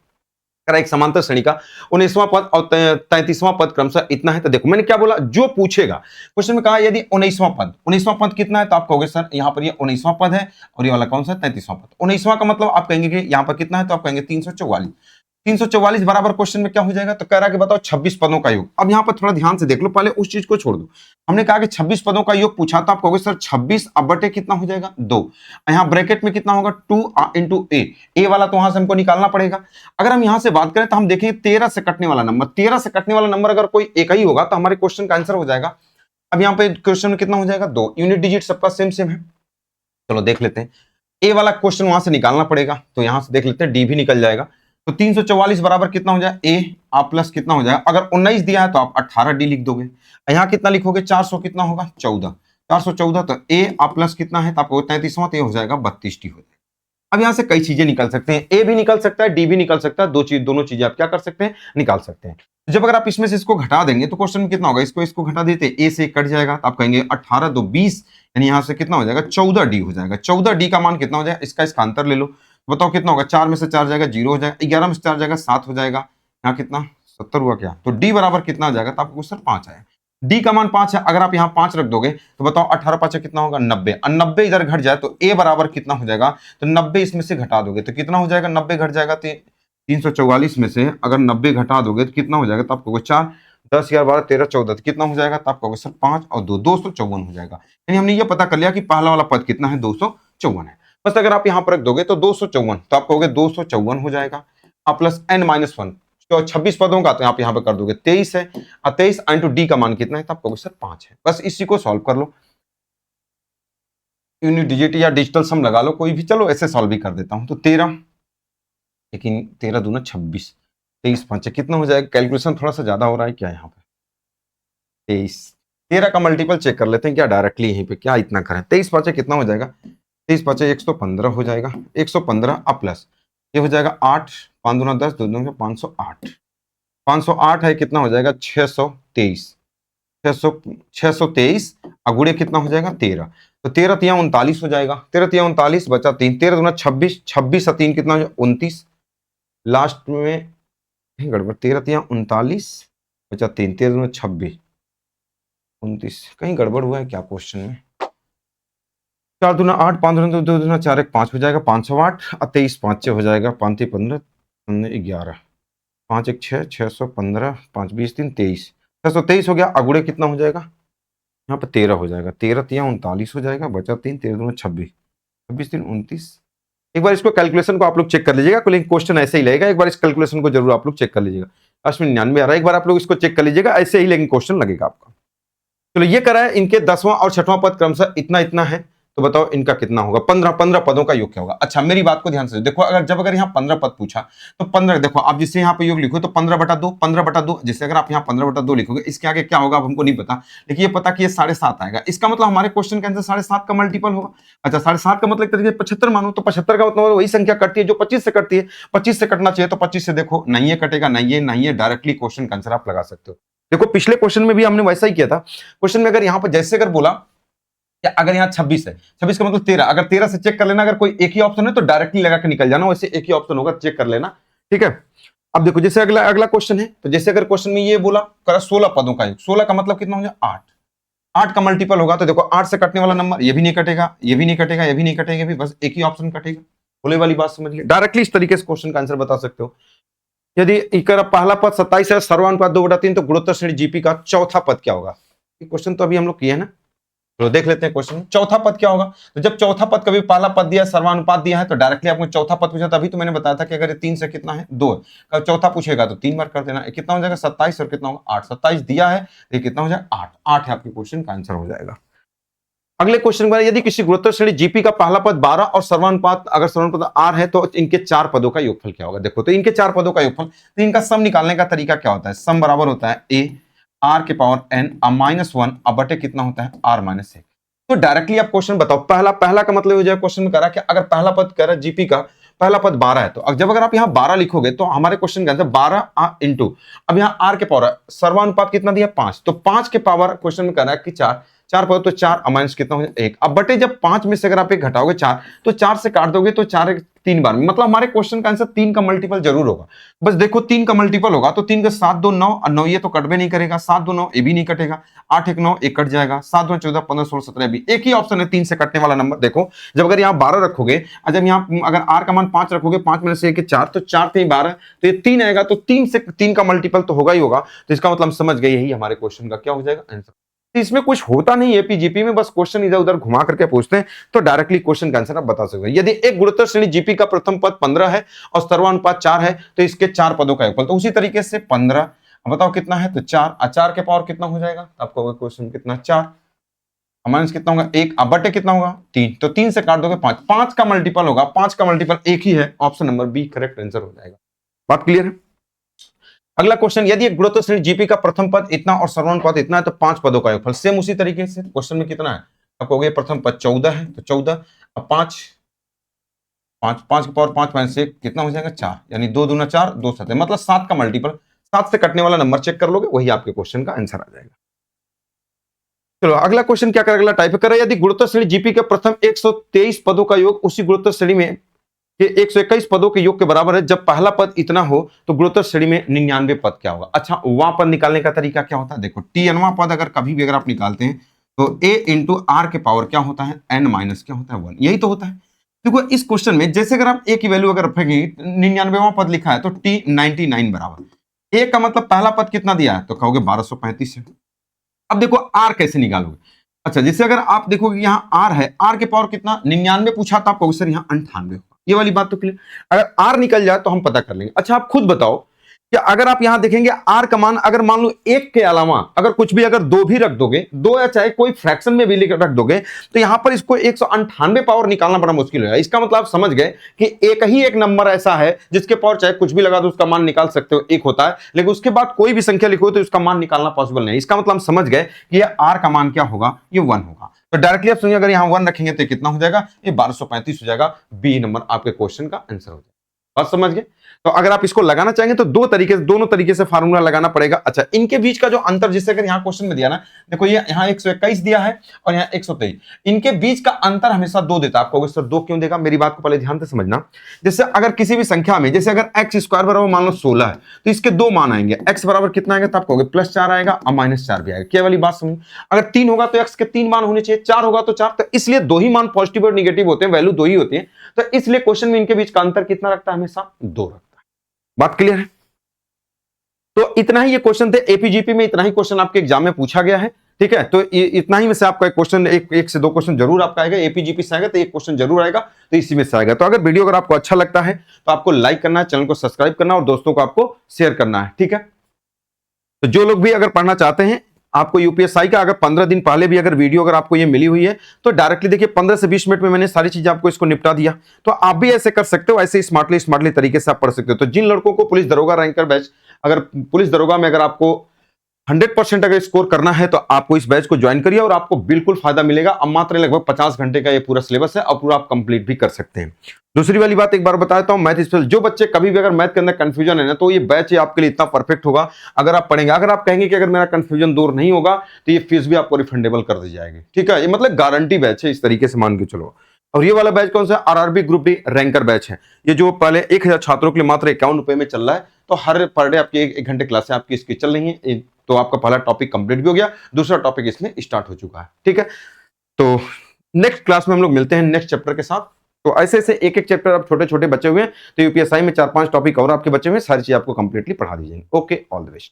एक समांतर श्रेणी का 19वां पद और 33वां पद क्रमशः इतना है। तो देखो मैंने क्या बोला, जो पूछेगा क्वेश्चन में कहा यदि 19वां पद कितना है तो आप कहोगे सर यहाँ पर ये 19वां पद है और ये वाला कौन सा 33वां पद। 19वां का मतलब आप कहेंगे कि यहाँ पर कितना है तो आप कहेंगे 344। 344 बराबर क्वेश्चन में क्या हो जाएगा तो कह रहा है कि बताओ 26 पदों का योग। अब यहाँ पर थोड़ा ध्यान से देख लो, पहले उस चीज को छोड़ दो। हमने कहा कि 26 पदों का योग पूछा तो आप कहोगे सर 26 अब बटे कितना हो जाएगा 2। यहाँ ब्रैकेट में कितना होगा 2 इंटू ए वाला तो वहां से हमको निकालना पड़ेगा। अगर हम यहाँ से बात करें तो हम देखेंगे 13 से कटने वाला नंबर, 13 से कटने वाला नंबर अगर कोई एक ही होगा तो हमारे क्वेश्चन का आंसर हो जाएगा। अब यहाँ पे क्वेश्चन में कितना हो जाएगा 2, यूनिट डिजिट सबका सेम सेम है। चलो देख लेते हैं, ए वाला क्वेश्चन वहां से निकालना पड़ेगा तो यहां से देख लेते हैं, डी भी निकल जाएगा। तो 344 बराबर कितना हो जाए ए आप प्लस कितना हो जाएगा, अगर 19 दिया है तो आप 18D लिख दोगे। यहाँ कितना लिखोगे 400 कितना होगा 14, 414 तो ए आप प्लस कितना है तो आपको 33वां तो ये हो जाएगा 32D हो जाएगा। अब यहाँ से कई चीजें निकल सकते हैं, ए भी निकल सकता है डी भी निकल सकता है, दोनों चीजें आप क्या कर सकते हैं निकाल सकते हैं। जब अगर आप इसमें से इसको घटा देंगे तो क्वेश्चन में कितना होगा, इसको घटा देते ए से कट जाएगा तो आप कहेंगे 18 2 20 यानी यहाँ से कितना हो जाएगा 14D हो जाएगा। 14D का मान कितना हो जाएगा, इसका अंतर ले लो बताओ कितना होगा, 4 में से 4 जाएगा 0 हो जाएगा, 11 में से 4 जाएगा 7 हो जाएगा, यहाँ कितना 70 हुआ क्या, तो डी बराबर कितना आ जाएगा तो आपको सर 5 आएगा। डी का मान 5 है, अगर आप यहाँ 5 रख दोगे तो बताओ 18 5 कितना होगा 90, और 90 इधर घट जाए तो ए बराबर कितना हो जाएगा, तो 90 इसमें से घटा दोगे तो कितना हो जाएगा 90 घट जाएगा तो 344 में से अगर 90 घटा दोगे तो कितना हो जाएगा तो आपको 4 10 11 12 13 14 कितना हो जाएगा तो आप कहोगे सर 5 और 2 254 हो जाएगा। यानी हमने ये पता कर लिया कि पहला वाला पद कितना है 254 है। बस अगर आप यहाँ पर रख दोगे तो 254 तो आप कहोगे 254 हो जाएगा और प्लस n-1 तो 26 पदों का तो आप यहाँ पे कर दोगे 23 है और 23 इंटू डी का मान कितना है तो आप कहोगे सर 5 है। बस इसी को सॉल्व कर लो, यूनिट डिजिट या डिजिटल सम लगा लो कोई भी, चलो ऐसे सॉल्व भी कर देता हूँ। तो 13 लेकिन 13 दूना 26 23 5 कितना हो जाएगा, कैलकुलेशन थोड़ा सा ज्यादा हो रहा है क्या यहाँ पे 23 13 का मल्टीपल चेक कर लेते हैं क्या डायरेक्टली यहीं पे क्या इतना करें, 23 5 कितना हो जाएगा 23 5 115 हो जाएगा, 115 अब प्लस ये हो जाएगा 8 5 दूना 10 2 दूना 508 508 है कितना हो जाएगा 623 623 अगुड़े कितना हो जाएगा 13 तो 13 3 39 हो जाएगा, 13 3 39 बचा 3 13 दूना 26 26 3 कितना हो जाएगा 29 लास्ट में गड़बड़ 13 3 39 बचा 3 13 दूना 26 29 कहीं गड़बड़ हुआ है क्या क्वेश्चन में, 4 दूना 8 5 दूना 2 दूना 4 1 5 हो जाएगा 508 और 23 5 हो जाएगा 5 3 15 11 5 1 6 615 5 20 3 23 623 हो गया, अगुड़े कितना हो जाएगा यहाँ पर 13 हो जाएगा, 13 3 39 हो जाएगा बचा 3 13 दूना 26 26 3 29। एक बार इसको कैलकुलेशन को आप लोग चेक कर लीजिएगा, लेकिन क्वेश्चन ऐसे ही लगेगा, एक बार इस कैलकुलेशन को जरूर आप लोग चेक कर लीजिएगा। लास्ट में 99 आ रहा है, एक बार आप लोग इसको चेक कर लीजिएगा ऐसे ही, लेकिन क्वेश्चन लगेगा आपका। चलो ये करा है, इनके 10वां और 6वां पद क्रमशः इतना इतना है तो बताओ इनका कितना होगा, 15 पदों का योग क्या होगा। अच्छा मेरी बात को ध्यान से देखो, अगर यहाँ 15 पद पूछा तो 15 देखो आप जिससे यहाँ पे योग लिखो तो 15/2 जिससे अगर आप यहाँ 15/2 लिखोगे इसके आगे क्या होगा अब हमको नहीं पता, लेकिन ये पता कि ये 7.5 आएगा, इसका मतलब हमारे क्वेश्चन के आंसर 7.5 का मल्टीपल होगा। अच्छा 7.5 का मतलब एक तरीके से 75 मानो तो 75 का मतलब वही संख्या कटती है जो 25 से कटती है, 25 से कटना चाहिए तो 25 से देखो नहीं है कटेगा, नहीं है डायरेक्टली क्वेश्चन का आंसर आप लगा सकते हो। देखो पिछले क्वेश्चन में भी हमने वैसा ही किया था। क्वेश्चन में अगर यहाँ पर जैसे अगर बोला कि अगर यहाँ 26 है, 26 का मतलब 13, अगर 13 से चेक कर लेना, अगर कोई एक ही ऑप्शन है तो डायरेक्टली लगा के निकल जाना, वैसे एक ही ऑप्शन होगा, चेक कर लेना, ठीक है। अब देखो जैसे अगला अगला क्वेश्चन है, तो जैसे अगर क्वेश्चन में ये बोला करा 16 पदों का योग, 16 का मतलब कितना हो जाए 8, 8 का मल्टीपल होगा, तो देखो 8 से कटने वाला नंबर ये भी नहीं कटेगा, ये भी नहीं कटेगा, ये भी नहीं कटेगा, भी बस एक ही ऑप्शन कटेगा। बोले वाली बात समझ गए, डायरेक्टली इस तरीके से क्वेश्चन का आंसर बता सकते हो। यदि इकर पहला पद 27 है, सर्वानुपात 2/3, तो गुणोत्तर श्रेणी जीपी का चौथा पद क्या होगा? ये क्वेश्चन तो अभी हम लोग किए ना, तो देख लेते हैं क्वेश्चन चौथा पद क्या होगा। तो जब चौथा पद कभी पहला पद दिया, सर्वानुपात दिया है, तो डायरेक्टली आपको चौथा पद पूछा, तभी तो मैंने बताया था कि अगर ये 3 से कितना है 2, कल चौथा पूछेगा तो 3 बार कर देना, कितना हो जाएगा 27 और कितना होगा 8, 27 दिया है, ये कितना हो जाएगा 8, 8 है आपके क्वेश्चन का आंसर हो जाएगा। अगले क्वेश्चन में यदि किसी गुणोत्तर श्रेणी जीपी का पहला पद 12 और सर्वानुपात अगर सर्वानुपात आर है, तो इनके 4 पदों का योगफल क्या होगा? देखो तो इनके 4 पदों का योगफल, तो इनका सम निकालने का तरीका क्या होता है? सम बराबर होता है ए आर के पावर एन -1 अब बटे कितना होता है आर -1। तो डायरेक्टली आप क्वेश्चन बताओ, पहला का मतलब हो जाए क्वेश्चन में करा कि अगर पहला पद कह रहा जीपी का पहला पद 12 है, तो जब अगर आप यहाँ 12 लिखोगे तो हमारे क्वेश्चन का आंसर 12 इंटू, अब यहाँ आर के पावर सर्वानुपात कितना दिया 5, तो 5 के पावर क्वेश्चन में कह रहा है कि 4 पद, तो 4 माइनस कितना हो जाए 1, अब बटे जब 5 में से अगर आप एक घटाओगे 4, तो 4 से काट दोगे तो 4 3 बार, मतलब हमारे क्वेश्चन का आंसर 3 का मल्टीपल जरूर होगा। बस देखो 3 का मल्टीपल होगा तो 3 का 7 2 9 और 9 ये तो कट भी नहीं करेगा, 7 2 9 ये भी नहीं कटेगा, 8 1 9 एक कट जाएगा, 7 2 14 15 16 17 भी एक ही ऑप्शन है 3 से कटने वाला नंबर। देखो जब अगर यहाँ 12 रखोगे और जब यहाँ अगर आर का मान 5 रखोगे, 5 में से 4, तो 4 3 12, तो ये 3 आएगा, तो 3 से 3 का मल्टीपल तो होगा ही होगा, तो इसका मतलब समझ गए यही हमारे क्वेश्चन का क्या हो जाएगा आंसर। इसमें कुछ होता नहीं एपीजीपी में, बस क्वेश्चन इधर उधर घुमा करके पूछते हैं, तो डायरेक्टली क्वेश्चन का आंसर आप बता सकते हैं। यदि एक गुणोत्तर श्रेणी जीपी का प्रथम पद 15 है और सर्वानुपात 4 है, तो इसके 4 पदों का योगफल, तो उसी तरीके से 15 बताओ कितना है, तो 4, 4 के पावर कितना हो जाएगा, आपको क्वेश्चन कितना 4 माइनस कितना होगा 1, अब बटे कितना होगा 3, तो 3 से काट दोगे 5, 5 का मल्टीपल होगा, 5 का मल्टीपल एक ही है, option number B correct answer हो जाएगा। बात क्लियर है? अगला क्वेश्चन, यदि एक गुणोत्तर श्रेणी जीपी का प्रथम पद इतना और सर्वानुपात इतना है, तो 5 पदों का योगफल, सेम उसी तरीके से क्वेश्चन में कितना है, आप कहोगे प्रथम पद 14 है, तो 14 अब 5 5 के पावर 5 माइनस 1 कितना हो जाएगा 4, यानी 2 दूना 4 2 7, मतलब 7 का मल्टीपल, 7 से कटने वाला नंबर चेक कर लोगे, वही आपके क्वेश्चन का आंसर आ जाएगा। चलो अगला क्वेश्चन क्या करेगा, अगला टाइप करें, यदि गुणोत्तर श्रेणी जीपी के प्रथम 123 पदों का योग उसी गुणोत्तर श्रेणी में कि 121 पदों के योग के बराबर है, जब पहला पद इतना हो तो गुणोत्तर श्रेणी में 99 पद क्या होगा? अच्छा वहां पद निकालने का तरीका क्या होता है? देखो टी-nवां पद अगर कभी भी अगर आप निकालते हैं तो a इंटू आर के पावर क्या होता है n माइनस क्या होता है 1, यही तो होता है। देखो इस क्वेश्चन में जैसे अगर आप a की वैल्यू अगर रखेंगे 99वां पद लिखा है, तो t 99 बराबर a का मतलब पहला पद कितना दिया है, तो कहोगे 1235 है। अब देखो r कैसे निकालोगे? अच्छा जैसे अगर आप देखोगे यहाँ r है, r के पावर कितना 99 पूछा, तो आप कहोगे सर यहाँ 98 होगा, ये वाली बात तो क्लियर। अगर r निकल जाए तो हम पता कर लेंगे। अच्छा आप खुद बताओ कि अगर आप यहां देखेंगे r का मान अगर मान लो 1 के अलावा अगर कुछ भी अगर 2 भी रख दोगे, 2 या चाहे कोई फ्रैक्शन में भी रख दोगे, तो यहां पर इसको 198 पावर निकालना बड़ा मुश्किल होगा। इसका मतलब आप समझ गए कि एक ही एक नंबर ऐसा है जिसके पावर चाहे कुछ भी लगा दो उसका मान निकाल सकते हो, 1 होता है, लेकिन उसके बाद कोई भी संख्या लिखो तो उसका मान निकालना पॉसिबल नहीं। इसका मतलब हम समझ गए कि ये r का मान क्या होगा, ये 1 होगा। तो डायरेक्टली आप सुनिए, अगर यहां 1 रखेंगे तो कितना हो जाएगा, ये 1235 हो जाएगा, बी नंबर आपके क्वेश्चन का आंसर हो जाएगा। बात समझ गए? तो अगर आप इसको लगाना चाहेंगे तो दोनों तरीके से फार्मूला लगाना पड़ेगा। अच्छा इनके बीच का जो अंतर, जिससे अगर यहाँ क्वेश्चन में दिया ना, देखो ये यहाँ 121 दिया है और यहाँ 123, इनके बीच का अंतर हमेशा 2 देता है। आप कहोगे सर 2 क्यों देगा? मेरी बात को पहले ध्यान से समझना। जैसे अगर किसी भी संख्या में, जैसे अगर एक्स स्क्वायर बराबर मान लो 16 है, तो इसके 2 मान आएंगे, एक्स बराबर कितना आएगा, तो आप कहोगे +4 आएगा और -4 भी आएगा। क्या वाली बात समझ? अगर 3 होगा तो एक्स के 3 मान होने चाहिए, 4 होगा तो 4, तो इसलिए 2 ही मान पॉजिटिव और निगेटिव होते हैं, वैल्यू 2 ही होती है, तो इसलिए क्वेश्चन में इनके बीच का अंतर कितना रखता है, हमेशा 2 रखता है। बात क्लियर है? तो इतना ही ये क्वेश्चन थे एपीजीपी में, इतना ही क्वेश्चन आपके एग्जाम में पूछा गया है, ठीक है। तो इतना ही में से आपका एक क्वेश्चन, एक से 2 क्वेश्चन जरूर आपका आएगा, एपीजीपी से आएगा तो एक क्वेश्चन जरूर आएगा, तो इसी में से आएगा। तो अगर वीडियो अगर आपको अच्छा लगता है तो आपको लाइक करना है, चैनल को सब्सक्राइब करना और दोस्तों को आपको शेयर करना है, ठीक है। तो जो लोग भी अगर पढ़ना चाहते हैं आपको यूपीएससी का, अगर 15 दिन पहले भी अगर वीडियो अगर आपको ये मिली हुई है, तो डायरेक्टली देखिए 15 से 20 मिनट में मैंने सारी चीजें आपको इसको निपटा दिया। तो आप भी ऐसे कर सकते हो, ऐसे स्मार्टली तरीके से आप पढ़ सकते हो। तो जिन लड़कों को पुलिस दरोगा रैंकर बैच, अगर पुलिस दरोगा में अगर आपको 100% अगर स्कोर करना है तो आपको इस बैच को ज्वाइन करिए और आपको बिल्कुल फायदा मिलेगा। अब मात्र लगभग 50 घंटे का ये पूरा सिलेबस है और पूरा आप कंप्लीट भी कर सकते हैं। दूसरी वाली बात एक बार बता देता हूं, मैथ स्पेशल जो बच्चे कभी भी अगर मैथ के अंदर कंफ्यूजन है ना, तो ये बैच आपके लिए इतना परफेक्ट होगा। अगर आप पढ़ेंगे, अगर आप कहेंगे कि अगर मेरा कंफ्यूजन दूर नहीं होगा तो ये फीस भी आपको रिफंडेबल कर दी जाएगी। ठीक है, ये मतलब गारंटी बैच है, इस तरीके से मान के चलो। और ये वाला बैच कौन सा? RRB group D ranker batch है। ये जो पहले 1000 छात्रों के लिए मात्र 51 रुपए में चल रहा है। तो हर पर डे आपकी एक घंटे क्लास आपकी इसकी चल रही है। तो आपका पहला टॉपिक कंप्लीट भी हो गया, दूसरा टॉपिक इसमें स्टार्ट हो चुका है। ठीक है, तो नेक्स्ट क्लास में हम लोग मिलते हैं नेक्स्ट चैप्टर के साथ। तो ऐसे ऐसे एक एक चैप्टर अब छोटे छोटे बचे हुए हैं। तो यूपीएसआई में 4-5 टॉपिक और आपके बचे हुए हैं, सारी चीज आपको कंप्लीटली पढ़ा दी जाएंगी। Okay, all the best.